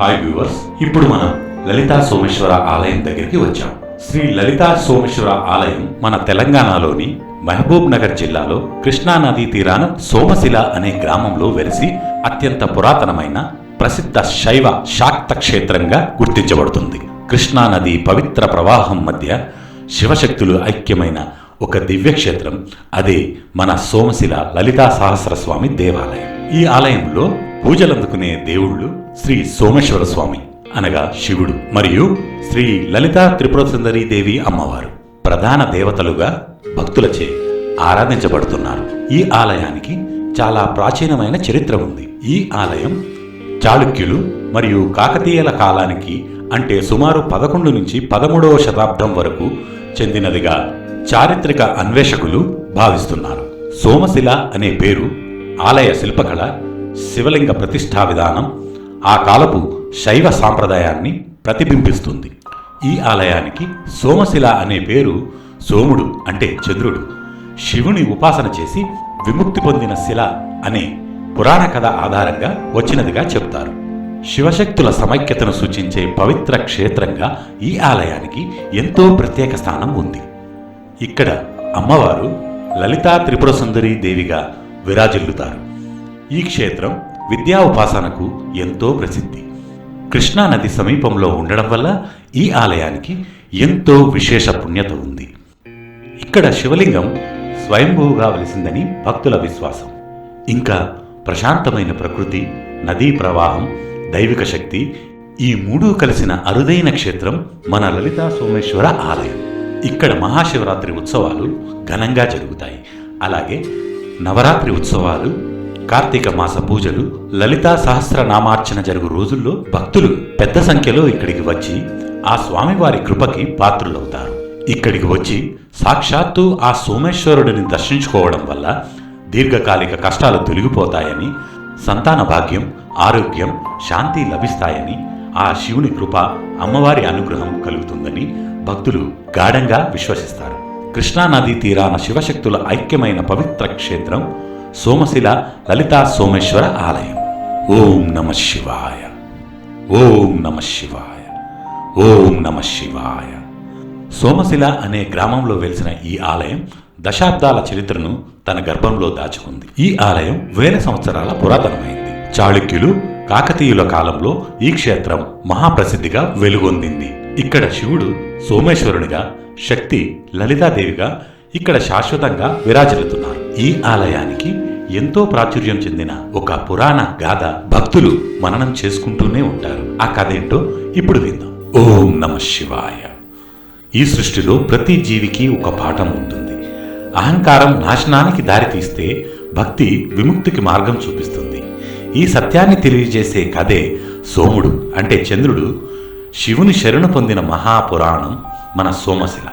Hi viewers, ఇప్పుడు మనం లలితా సోమేశ్వర ఆలయం దగ్గరికి వచ్చాం. శ్రీ లలితా సోమేశ్వర ఆలయం మన తెలంగాణలోని మహబూబ్ నగర్ జిల్లాలో కృష్ణా నదీ తీరాన సోమశిల అనే గ్రామంలో వెలిసి అత్యంత పురాతనమైన ప్రసిద్ధ శైవ శాక్త క్షేత్రంగా గుర్తించబడుతుంది. కృష్ణా నది పవిత్ర ప్రవాహం మధ్య శివశక్తులు ఐక్యమైన ఒక దివ్యక్షేత్రం, అదే మన సోమశిల లలితా సహస్రస్వామి దేవాలయం. ఈ ఆలయంలో పూజలందుకునే దేవుళ్ళు శ్రీ సోమేశ్వర స్వామి అనగా శివుడు మరియు శ్రీ లలితా త్రిపురసుందరీ దేవి అమ్మవారు ప్రధాన దేవతలుగా భక్తులచే ఆరాధించబడుతున్నారు. ఈ ఆలయానికి చాలా ప్రాచీనమైన చరిత్ర ఉంది. ఈ ఆలయం చాళుక్యులు మరియు కాకతీయుల కాలానికి అంటే సుమారు 11 నుంచి 13వ శతాబ్దం వరకు చెందినదిగా చారిత్రక అన్వేషకులు భావిస్తున్నారు. సోమశిల అనే పేరు ఆలయ శిల్పకళ, శివలింగ ప్రతిష్ఠా విధానం ఆ కాలపు శైవ సాంప్రదాయాన్ని ప్రతిబింబిస్తుంది. ఈ ఆలయానికి సోమశిల అనే పేరు సోముడు అంటే చంద్రుడు శివుని ఉపాసన చేసి విముక్తి పొందిన శిల అనే పురాణ కథ ఆధారంగా వచ్చినదిగా చెప్తారు. శివశక్తుల సమైక్యతను సూచించే పవిత్ర క్షేత్రంగా ఈ ఆలయానికి ఎంతో ప్రత్యేక స్థానం ఉంది. ఇక్కడ అమ్మవారు లలితా త్రిపురసుందరీ దేవిగా విరాజిల్లుతారు. ఈ క్షేత్రం విద్యా ఉపాసనకు ఎంతో ప్రసిద్ధి. కృష్ణా నది సమీపంలో ఉండడం వల్ల ఈ ఆలయానికి ఎంతో విశేష పుణ్యత ఉంది. ఇక్కడ శివలింగం స్వయంభూగా వెలిసిందని భక్తుల విశ్వాసం. ఇంకా ప్రశాంతమైన ప్రకృతి, నదీ ప్రవాహం, దైవిక శక్తి ఈ మూడూ కలిసిన అరుదైన క్షేత్రం మన లలితా సోమేశ్వర ఆలయం. ఇక్కడ మహాశివరాత్రి ఉత్సవాలు ఘనంగా జరుగుతాయి. అలాగే నవరాత్రి ఉత్సవాలు, కార్తీక మాస పూజలు, లలితా సహస్రనామార్చన జరుగు రోజుల్లో భక్తులు పెద్ద సంఖ్యలో ఇక్కడికి వచ్చి ఆ స్వామివారి కృపకి పాత్రులవుతారు. ఇక్కడికి వచ్చి సాక్షాత్తు ఆ సోమేశ్వరుడిని దర్శించుకోవడం వల్ల దీర్ఘకాలిక కష్టాలు తొలగిపోతాయని, సంతాన భాగ్యం, ఆరోగ్యం, శాంతి లభిస్తాయని, ఆ శివుని కృప, అమ్మవారి అనుగ్రహం కలుగుతుందని భక్తులు గాఢంగా విశ్వసిస్తారు. కృష్ణా నదీ తీరాన శివశక్తుల ఐక్యమైన పవిత్ర క్షేత్రం సోమశిల లలితా సోమేశ్వర ఆలయం. ఓం నమః శివాయ, ఓం నమః శివాయ, ఓం నమః శివాయ. సోమశిల అనే గ్రామంలో వెలిసిన ఈ ఆలయం దశాబ్దాల చరిత్రను తన గర్భంలో దాచుకుంది. ఈ ఆలయం వేల సంవత్సరాల పురాతనమైంది. చాళుక్యులు, కాకతీయుల కాలంలో ఈ క్షేత్రం మహాప్రసిద్ధిగా వెలుగొందింది. ఇక్కడ శివుడు సోమేశ్వరునిగా, శక్తి లలితాదేవిగా ఇక్కడ శాశ్వతంగా విరాజిల్లుతున్నారు. ఈ ఆలయానికి ఎంతో ప్రాచుర్యం చెందిన ఒక పురాణ గాథ భక్తులు మననం చేసుకుంటూనే ఉంటారు. ఆ కథ ఏంటో ఇప్పుడు విందాం. ఓం నమః శివాయ. ఈ సృష్టిలో ప్రతి జీవికి ఒక పాఠం ఉంటుంది. అహంకారం నాశనానికి దారితీస్తే భక్తి విముక్తికి మార్గం చూపిస్తుంది. ఈ సత్యాన్ని తెలియజేసే కథే సోముడు అంటే చంద్రుడు శివుని శరణు పొందిన మహాపురాణం మన సోమశిల.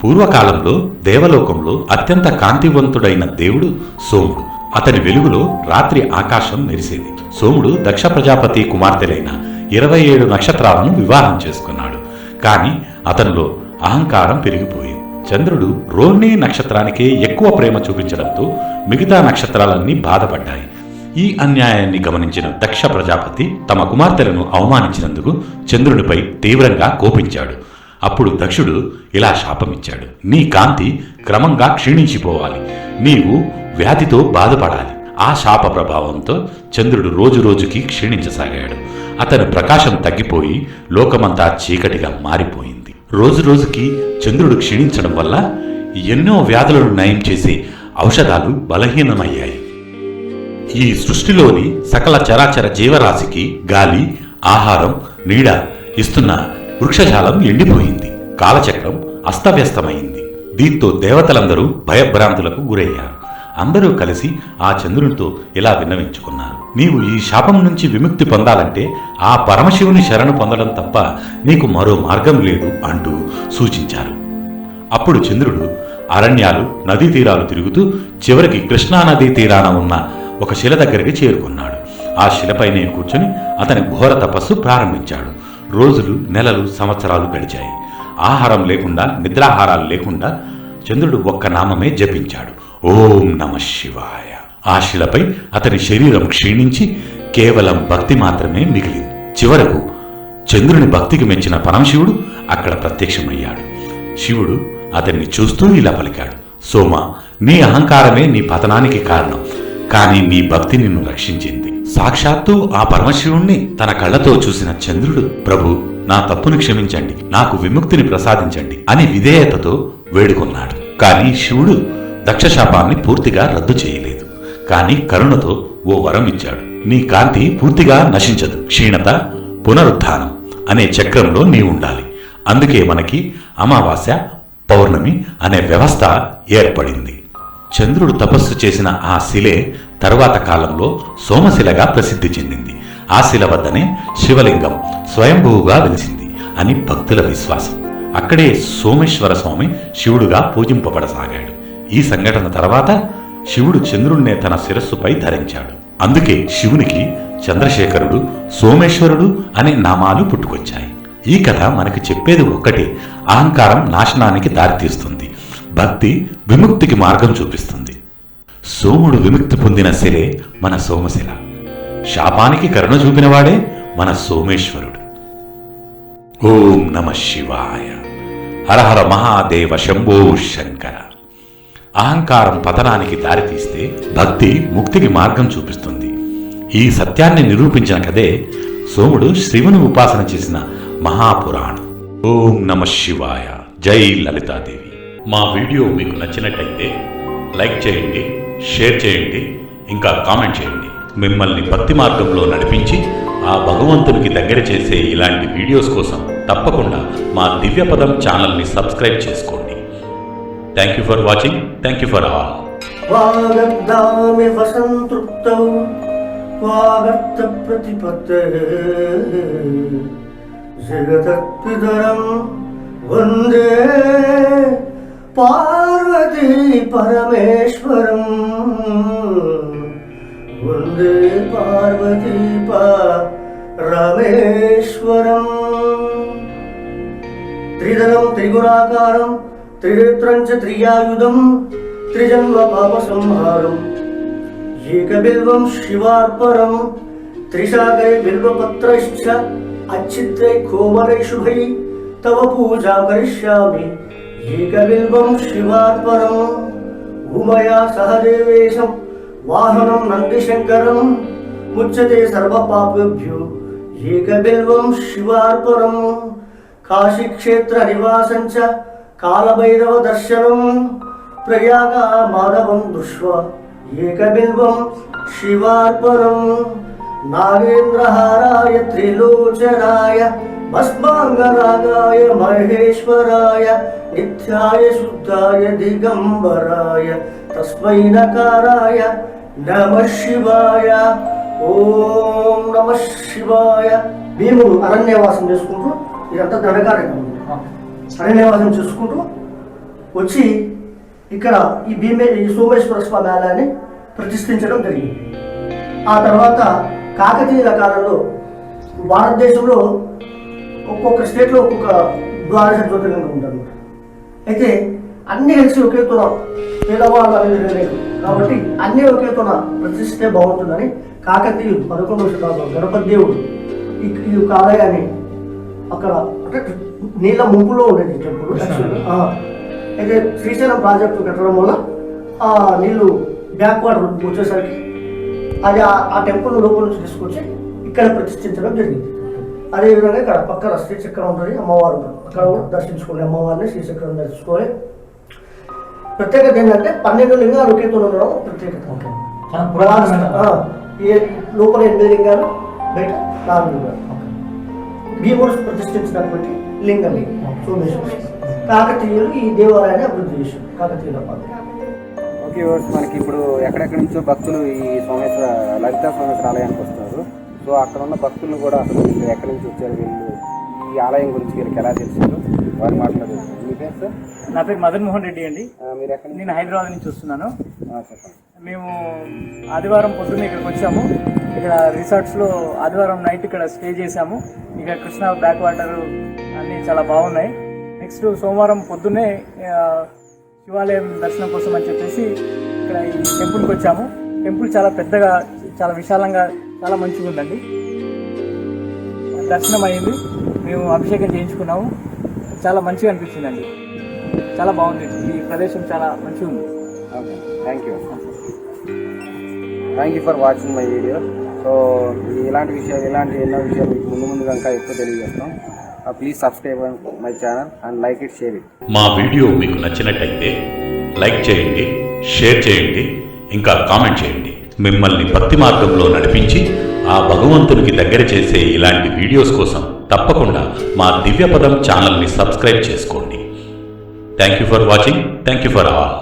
పూర్వకాలంలో దేవలోకంలో అత్యంత కాంతివంతుడైన దేవుడు సోముడు. అతని వెలుగులో రాత్రి ఆకాశం మెరిసేది. సోముడు దక్ష ప్రజాపతి కుమార్తెలైన 27 నక్షత్రాలను వివాహం చేసుకున్నాడు. కానీ అతనిలో అహంకారం పెరిగిపోయింది. చంద్రుడు రోహిణి నక్షత్రానికే ఎక్కువ ప్రేమ చూపించడంతో మిగతా నక్షత్రాలన్నీ బాధపడ్డాయి. ఈ అన్యాయాన్ని గమనించిన దక్ష ప్రజాపతి తమ కుమార్తెలను అవమానించినందుకు చంద్రునిపై తీవ్రంగా కోపించాడు. అప్పుడు దక్షుడు ఇలా శాపమిచ్చాడు: నీ కాంతి క్రమంగా క్షీణించిపోవాలి, నీవు వ్యాధితో బాధపడాలి. ఆ శాప ప్రభావంతో చంద్రుడు రోజురోజుకి క్షీణించసాగాడు. అతని ప్రకాశం తగ్గిపోయి లోకమంతా చీకటిగా మారిపోయింది. రోజురోజుకి చంద్రుడు క్షీణించడం వల్ల ఎన్నో వ్యాధులను నయం చేసే ఔషధాలు బలహీనమయ్యాయి. ఈ సృష్టిలోని సకల చరాచర జీవరాశికి గాలి, ఆహారం, నీడ ఇస్తున్న వృక్షజాలం ఎండిపోయింది. కాలచక్రం అస్తవ్యస్తమైంది. దీంతో దేవతలందరూ భయభ్రాంతులకు గురయ్యారు. అందరూ కలిసి ఆ చంద్రునితో ఇలా విన్నవించుకున్నారు: నీవు ఈ శాపం నుంచి విముక్తి పొందాలంటే ఆ పరమశివుని శరణు పొందడం తప్ప నీకు మరో మార్గం లేదు అంటూ సూచించారు. అప్పుడు చంద్రుడు అరణ్యాలు, నదీ తీరాలు తిరుగుతూ చివరికి కృష్ణా నదీ తీరాన ఉన్న ఒక శిల దగ్గరికి చేరుకున్నాడు. ఆ శిలపైనే కూర్చొని అతని ఘోర తపస్సు ప్రారంభించాడు. రోజులు, నెలలు, సంవత్సరాలు గడిచాయి. ఆహారం లేకుండా, నిద్రాహారాలు లేకుండా చంద్రుడు ఒక్క నామమే జపించాడు: ఓం నమః శివాయ. ఆ శిలపై అతని శరీరం క్షీణించి కేవలం భక్తి మాత్రమే మిగిలింది. చివరకు చంద్రుని భక్తికి మెచ్చిన పరమశివుడు అక్కడ ప్రత్యక్షమయ్యాడు. శివుడు అతన్ని చూస్తూ ఇలా పలికాడు, సోమ, నీ అహంకారమే నీ పతనానికి కారణం, కానీ నీ భక్తి నిన్ను రక్షించింది. సాక్షాత్తు ఆ పరమశివుణ్ణి తన కళ్ళతో చూసిన చంద్రుడు, ప్రభు, నా తప్పును క్షమించండి, నాకు విముక్తిని ప్రసాదించండి అని విధేయతతో వేడుకున్నాడు. కానీ శివుడు దక్షశాపాన్ని పూర్తిగా రద్దు చేయలేదు. కానీ కరుణతో ఓ వరం ఇచ్చాడు. నీ కాంతి పూర్తిగా నశించదు, క్షీణత, పునరుత్థానం అనే చక్రంలో నీ ఉండాలి. అందుకే మనకి అమావాస్య, పౌర్ణమి అనే వ్యవస్థ ఏర్పడింది. చంద్రుడు తపస్సు చేసిన ఆ శిలే తరువాత కాలంలో సోమశిలగా ప్రసిద్ధి చెందింది. ఆ శిల వద్దనే శివలింగం స్వయంభూగా వెలిసింది అని భక్తుల విశ్వాసం. అక్కడే సోమేశ్వర స్వామి శివుడుగా పూజింపబడసాగాడు. ఈ సంఘటన తర్వాత శివుడు చంద్రుణ్ణే తన శిరస్సుపై ధరించాడు. అందుకే శివునికి చంద్రశేఖరుడు, సోమేశ్వరుడు అనే నామాలు పుట్టుకొచ్చాయి. ఈ కథ మనకు చెప్పేది ఒక్కటే, అహంకారం నాశనానికి దారితీస్తుంది, భక్తి విముక్తికి మార్గం చూపిస్తుంది. సోముడు విముక్తి పొందిన శిలే మన సోమశిల. శాపానికి కరుణ చూపినవాడే మన సోమేశ్వరుడు. ఓం నమః శివాయ. హరహర మహాదేవ శంభో శంకర. అహంకారం పతనానికి దారితీస్తే భక్తి ముక్తికి మార్గం చూపిస్తుంది. ఈ సత్యాన్ని నిరూపించిన కదే సోముడు శివుని ఉపాసన చేసిన మహాపురాణం. ఓం నమః శివాయ. జై లలితాదేవి. మా వీడియో మీకు నచ్చినట్టయితే లైక్ చేయండి, షేర్ చేయండి, ఇంకా కామెంట్ చేయండి. మిమ్మల్ని భక్తి మార్గంలో నడిపించి ఆ భగవంతునికి దగ్గర చేసే ఇలాంటి వీడియోస్ కోసం తప్పకుండా మా దివ్యపదం ఛానల్ని సబ్స్క్రైబ్ చేసుకోండి. Thank you for watching. Thank you for all. వాగర్ధామి వసంతృప్తౌ వాగర్త ప్రతిపత్తయే జగతత్పితరం వందే పార్వతీ పరమేశ్వరం. వందే పార్వతీ పరమేశ్వరం. త్రిదలం త్రిగుణాకారం త్రినేత్రం చ త్రియాయుధం త్రిజన్మ పాప సంహారం. ఏకబిల్వం శివార్పణం త్రిశాకై బిల్వపత్రైశ్చ అచ్ఛిద్రై కోమలై శుభై తవ పూజాం కరిష్యామి. ఏకబిల్వం శివార్పణం. ఉమయా సహ దేవేశం వాహనం నందిశంకరం ముచ్యతే సర్వపాపేభ్యో. ఏకబిల్వం శివార్పణం. కాశీక్షేత్ర నివాసం చ కాలభైరవ దర్శనం ప్రయాగ మాధవం దృష్ట్వా ఏకబిల్వం శివార్పణం. నాగేంద్రహారాయ త్రిలోచనాయ భస్మాంగరాగాయ మహేశ్వరాయ నిత్యాయ శుద్ధాయ దిగంబరాయ తస్మై నకారాయ నమః శివాయ. ఓం నమః శివాయ. భీముడు అరణ్యవాసం చేసుకుంటూ, ఇదంతా దండకారణ్యం, అరణ్యవాసం చేసుకుంటూ వచ్చి ఇక్కడ ఈ సోమేశ్వర స్వామి ఆలయాన్ని ప్రతిష్ఠించడం జరిగింది. ఆ తర్వాత కాకతీయుల కాలంలో భారతదేశంలో ఒక్కొక్క స్టేట్లో ఒక్కొక్క ద్వాదశ జ్యోతిర్లింగం ఉందన్నమాట. అయితే అన్ని కలిసి ఒకేతోన పేదవాళ్ళు అనేది లేదు కాబట్టి అన్నీ ఒకేతోన ప్రతిష్ఠిస్తే బాగుంటుందని కాకతీయులు 11వ శతాబ్దం గణపతి దేవుడు ఈ ఆలయాన్ని అక్కడ అంటే నీళ్ళ ముంపులో ఉండేది టెంపుల్. అయితే శ్రీశైలం ప్రాజెక్టు కట్టడం వల్ల ఆ నీళ్లు బ్యాక్ వాటర్ వచ్చేసరికి అది ఆ టెంపుల్ లోపల నుంచి తీసుకొచ్చి ఇక్కడ ప్రతిష్ఠించడం జరిగింది. అదేవిధంగా ఇక్కడ పక్కన శ్రీచక్రం ఉంటుంది, అమ్మవారు అక్కడ కూడా దర్శించుకోవాలి. అమ్మవారిని శ్రీచక్రం దర్శించుకోవాలి. ప్రత్యేకత ఏంటంటే 12 లింగాలు ఒకేతో ఉండడం ప్రత్యేకత. లోపల 8 లింగాలు, బయట 4 లింగాలు. భీముడు ప్రతిష్ఠించినటువంటి లింగం సోమేశ్వర. కాకతీయులు ఈ దేవాలయాన్ని అభివృద్ధి చేశారు. కాకతీయుల పాలన. ఓకే, మనకి ఇప్పుడు ఎక్కడెక్కడి నుంచో భక్తులు ఈ సోమేశ్వర లలితా సోమేశ్వర ఆలయానికి వస్తున్నారు. సో అక్కడ ఉన్న భక్తులను కూడా అసలు వీళ్ళు ఎక్కడి నుంచి వచ్చారు, వీళ్ళు ఈ ఆలయం గురించి వీళ్ళకి ఎలా తెలిసిందో వారు మాట్లాడారు. మీ పేరు సార్? నా పేరు మదన్ మోహన్ రెడ్డి అండి. మీరు ఎక్కడ? నేను హైదరాబాద్ నుంచి వస్తున్నాను. చెప్పండి. మేము ఆదివారం పొద్దున్న ఇక్కడికి వచ్చాము. ఇక్కడ రిసార్ట్స్లో ఆదివారం నైట్ ఇక్కడ స్టే చేసాము. ఇక్కడ కృష్ణా బ్యాక్ వాటర్ అన్నీ చాలా బాగున్నాయి. నెక్స్ట్ సోమవారం పొద్దున్నే శివాలయం దర్శనం కోసం అని చెప్పేసి ఇక్కడ ఈ టెంపుల్కి వచ్చాము. టెంపుల్ చాలా పెద్దగా, చాలా విశాలంగా, చాలా మంచిగా ఉందండి. దర్శనం అయింది, మేము అభిషేకం చేయించుకున్నాము. చాలా మంచిగా అనిపించిందండి, చాలా బాగుంది. ఈ ప్రదేశం చాలా మంచిగా ఉంది. Okay, thank you for watching my video. So ఇలాంటి ఎన్నో విషయాలు మీకు ముందుగా ఇంకా ఎక్కువ తెలియజేస్తాం. Please subscribe my channel and like it, share it. మా వీడియో మీకు నచ్చినట్టయితే లైక్ చేయండి, షేర్ చేయండి, ఇంకా కామెంట్ చేయండి. మిమ్మల్ని భక్తి మార్గంలో నడిపించి ఆ భగవంతునికి దగ్గర చేసే ఇలాంటి వీడియోస్ కోసం తప్పకుండా మా దివ్యపదం ఛానల్ని సబ్స్క్రైబ్ చేసుకోండి. Thank you for watching. Thank you for all.